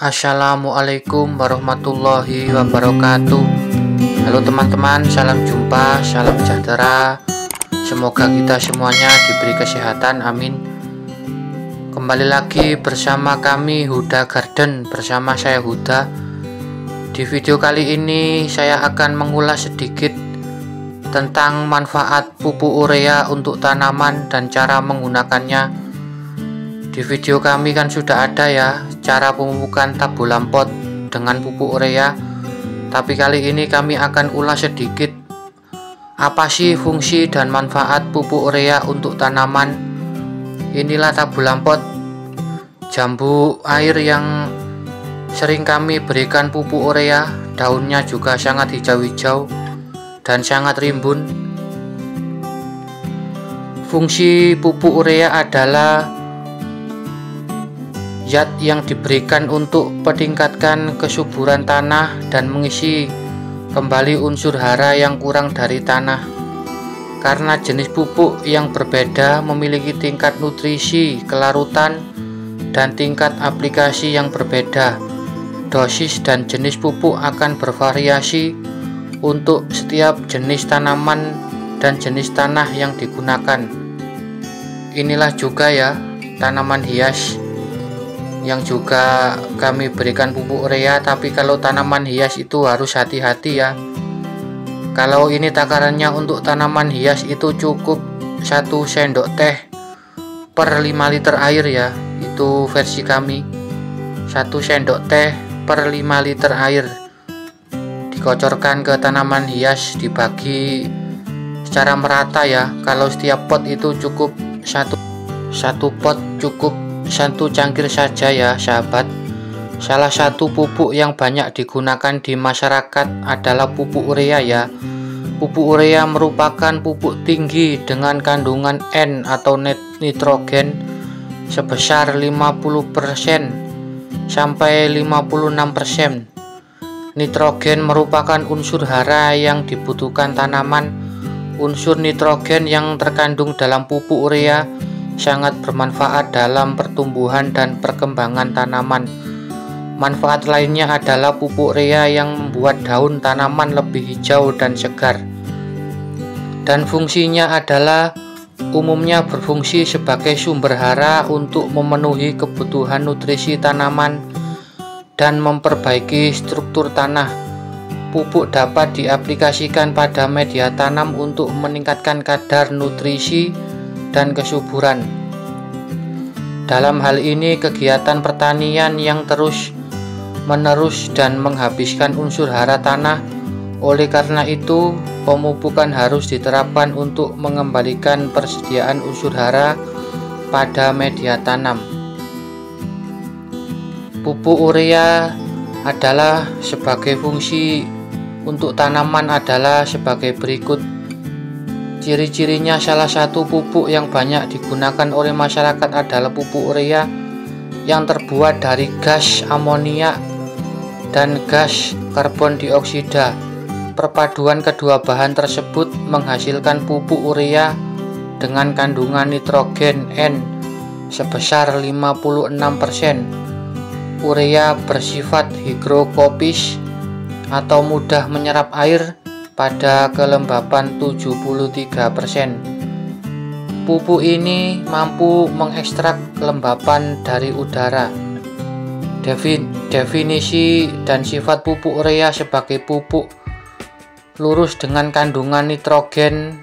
Assalamualaikum warahmatullahi wabarakatuh. Halo teman-teman, salam jumpa, salam sejahtera. Semoga kita semuanya diberi kesehatan, amin. Kembali lagi bersama kami Huda Garden, bersama saya Huda. Di video kali ini saya akan mengulas sedikit tentang manfaat pupuk urea untuk tanaman dan cara menggunakannya. Di video kami kan sudah ada ya cara pemupukan tabulam pot dengan pupuk urea, tapi kali ini kami akan ulas sedikit apa sih fungsi dan manfaat pupuk urea untuk tanaman. Inilah tabulam pot jambu air yang sering kami berikan pupuk urea. Daunnya juga sangat hijau-hijau dan sangat rimbun. Fungsi pupuk urea adalah zat yang diberikan untuk meningkatkan kesuburan tanah dan mengisi kembali unsur hara yang kurang dari tanah. Karena jenis pupuk yang berbeda memiliki tingkat nutrisi, kelarutan, dan tingkat aplikasi yang berbeda, dosis dan jenis pupuk akan bervariasi untuk setiap jenis tanaman dan jenis tanah yang digunakan. Inilah juga ya tanaman hias yang juga kami berikan pupuk urea, tapi kalau tanaman hias itu harus hati-hati ya. Kalau ini takarannya untuk tanaman hias itu cukup 1 sendok teh per 5 liter air ya, itu versi kami. 1 sendok teh per 5 liter air dikocorkan ke tanaman hias, dibagi secara merata ya. Kalau setiap pot itu cukup satu pot cukup 1 cangkir saja ya sahabat. Salah satu pupuk yang banyak digunakan di masyarakat adalah pupuk urea ya. Pupuk urea merupakan pupuk tinggi dengan kandungan N atau nitrogen sebesar 50% sampai 56%. Nitrogen merupakan unsur hara yang dibutuhkan tanaman. Unsur nitrogen yang terkandung dalam pupuk urea sangat bermanfaat dalam pertumbuhan dan perkembangan tanaman. Manfaat lainnya adalah pupuk urea yang membuat daun tanaman lebih hijau dan segar. Dan fungsinya adalah umumnya berfungsi sebagai sumber hara untuk memenuhi kebutuhan nutrisi tanaman dan memperbaiki struktur tanah. Pupuk dapat diaplikasikan pada media tanam untuk meningkatkan kadar nutrisi dan kesuburan. Dalam hal ini kegiatan pertanian yang terus menerus dan menghabiskan unsur hara tanah. Oleh karena itu pemupukan harus diterapkan untuk mengembalikan persediaan unsur hara pada media tanam. Pupuk urea adalah sebagai fungsi untuk tanaman adalah sebagai berikut. Ciri-cirinya, salah satu pupuk yang banyak digunakan oleh masyarakat adalah pupuk urea yang terbuat dari gas amonia dan gas karbon dioksida. Perpaduan kedua bahan tersebut menghasilkan pupuk urea dengan kandungan nitrogen N sebesar 56%. Urea bersifat higrokopis atau mudah menyerap air pada kelembapan 73%. Pupuk ini mampu mengekstrak kelembapan dari udara. Definisi dan sifat pupuk urea sebagai pupuk lurus dengan kandungan nitrogen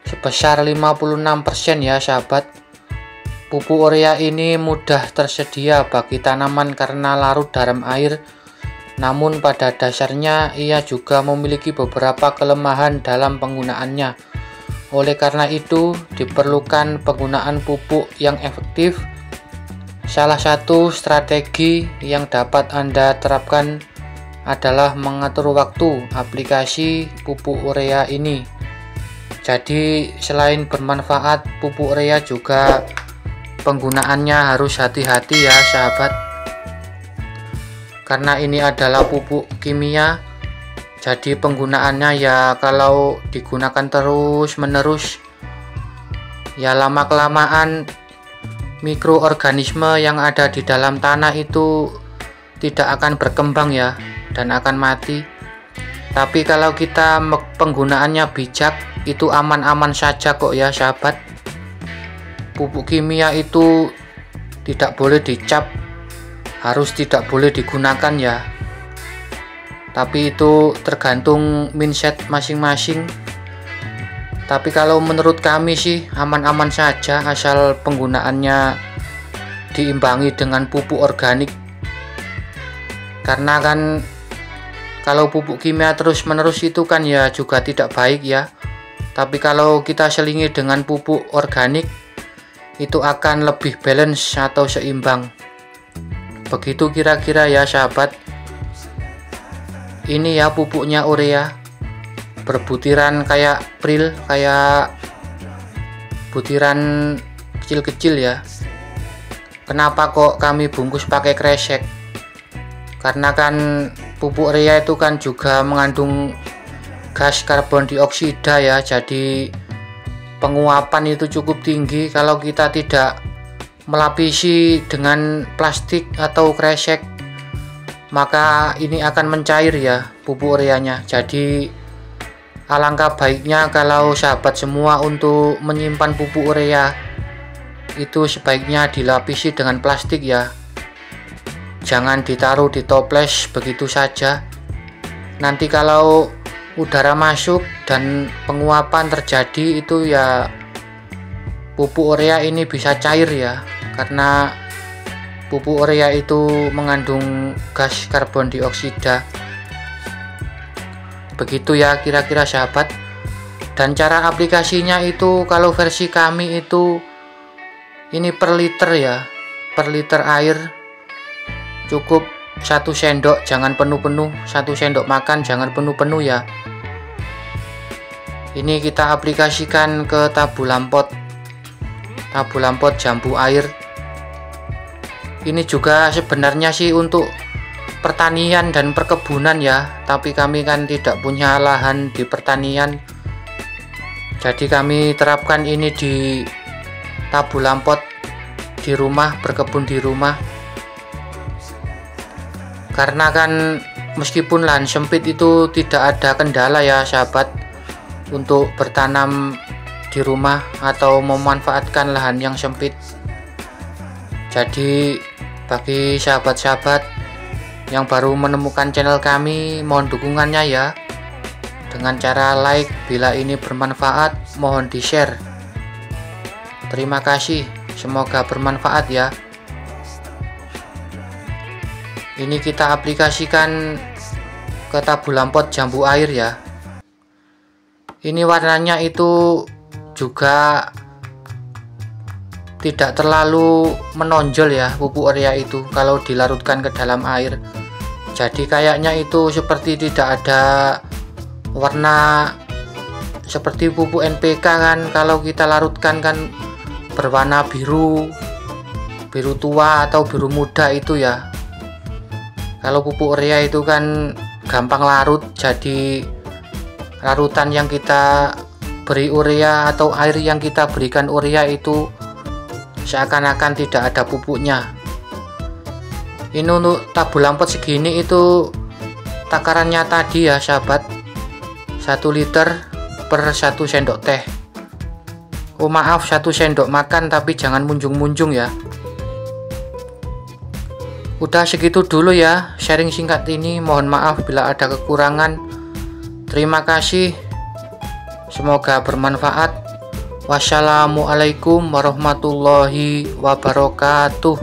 sebesar 56% ya sahabat. Pupuk urea ini mudah tersedia bagi tanaman karena larut dalam air. Namun pada dasarnya ia juga memiliki beberapa kelemahan dalam penggunaannya. Oleh karena itu diperlukan penggunaan pupuk yang efektif. Salah satu strategi yang dapat Anda terapkan adalah mengatur waktu aplikasi pupuk urea ini. Jadi selain bermanfaat, pupuk urea juga penggunaannya harus hati-hati ya sahabat. Karena ini adalah pupuk kimia, jadi penggunaannya ya kalau digunakan terus menerus ya lama kelamaan mikroorganisme yang ada di dalam tanah itu tidak akan berkembang ya, dan akan mati. Tapi kalau kita penggunaannya bijak, itu aman-aman saja kok ya sahabat. Pupuk kimia itu tidak boleh dicap, harus tidak boleh digunakan ya. Tapi itu tergantung mindset masing-masing. Tapi kalau menurut kami sih aman-aman saja, asal penggunaannya diimbangi dengan pupuk organik. Karena kan kalau pupuk kimia terus-menerus itu kan ya juga tidak baik ya. Tapi kalau kita selingi dengan pupuk organik, itu akan lebih balance atau seimbang. Begitu kira-kira ya sahabat. Ini ya pupuknya urea, berbutiran kayak pril, kayak butiran kecil-kecil ya. Kenapa kok kami bungkus pakai kresek? Karena kan pupuk urea itu kan juga mengandung gas karbon dioksida ya, jadi penguapan itu cukup tinggi. Kalau kita tidak melapisi dengan plastik atau kresek, maka ini akan mencair ya pupuk ureanya. Jadi alangkah baiknya kalau sahabat semua untuk menyimpan pupuk urea itu sebaiknya dilapisi dengan plastik ya. Jangan ditaruh di toples begitu saja. Nanti kalau udara masuk dan penguapan terjadi, itu ya pupuk urea ini bisa cair ya, karena pupuk urea itu mengandung gas karbon dioksida. Begitu ya kira-kira sahabat. Dan cara aplikasinya itu kalau versi kami itu ini per liter ya, per liter air cukup 1 sendok, jangan penuh-penuh. 1 sendok makan jangan penuh-penuh ya. Ini kita aplikasikan ke tabu lampot jambu air. Ini juga sebenarnya sih untuk pertanian dan perkebunan ya, tapi kami kan tidak punya lahan di pertanian, jadi kami terapkan ini di tabu lampot di rumah, berkebun di rumah. Karena kan meskipun lahan sempit itu tidak ada kendala ya sahabat untuk bertanam di rumah atau memanfaatkan lahan yang sempit. Jadi bagi sahabat-sahabat yang baru menemukan channel kami, mohon dukungannya ya, dengan cara like. Bila ini bermanfaat, mohon di share. Terima kasih, semoga bermanfaat ya. Ini kita aplikasikan ke tabu lampot jambu air ya. Ini warnanya itu juga tidak terlalu menonjol ya pupuk urea itu kalau dilarutkan ke dalam air. Jadi kayaknya itu seperti tidak ada warna seperti pupuk NPK kan, kalau kita larutkan kan berwarna biru tua atau biru muda itu ya. Kalau pupuk urea itu kan gampang larut, jadi larutan yang kita beri urea atau air yang kita berikan urea itu seakan-akan tidak ada pupuknya. Ini untuk tabu lampot segini itu takarannya tadi ya sahabat, 1 liter per 1 sendok teh. Oh maaf, 1 sendok makan, tapi jangan munjung-munjung ya. Udah segitu dulu ya sharing singkat ini, mohon maaf bila ada kekurangan. Terima kasih, semoga bermanfaat. Wassalamualaikum warahmatullahi wabarakatuh.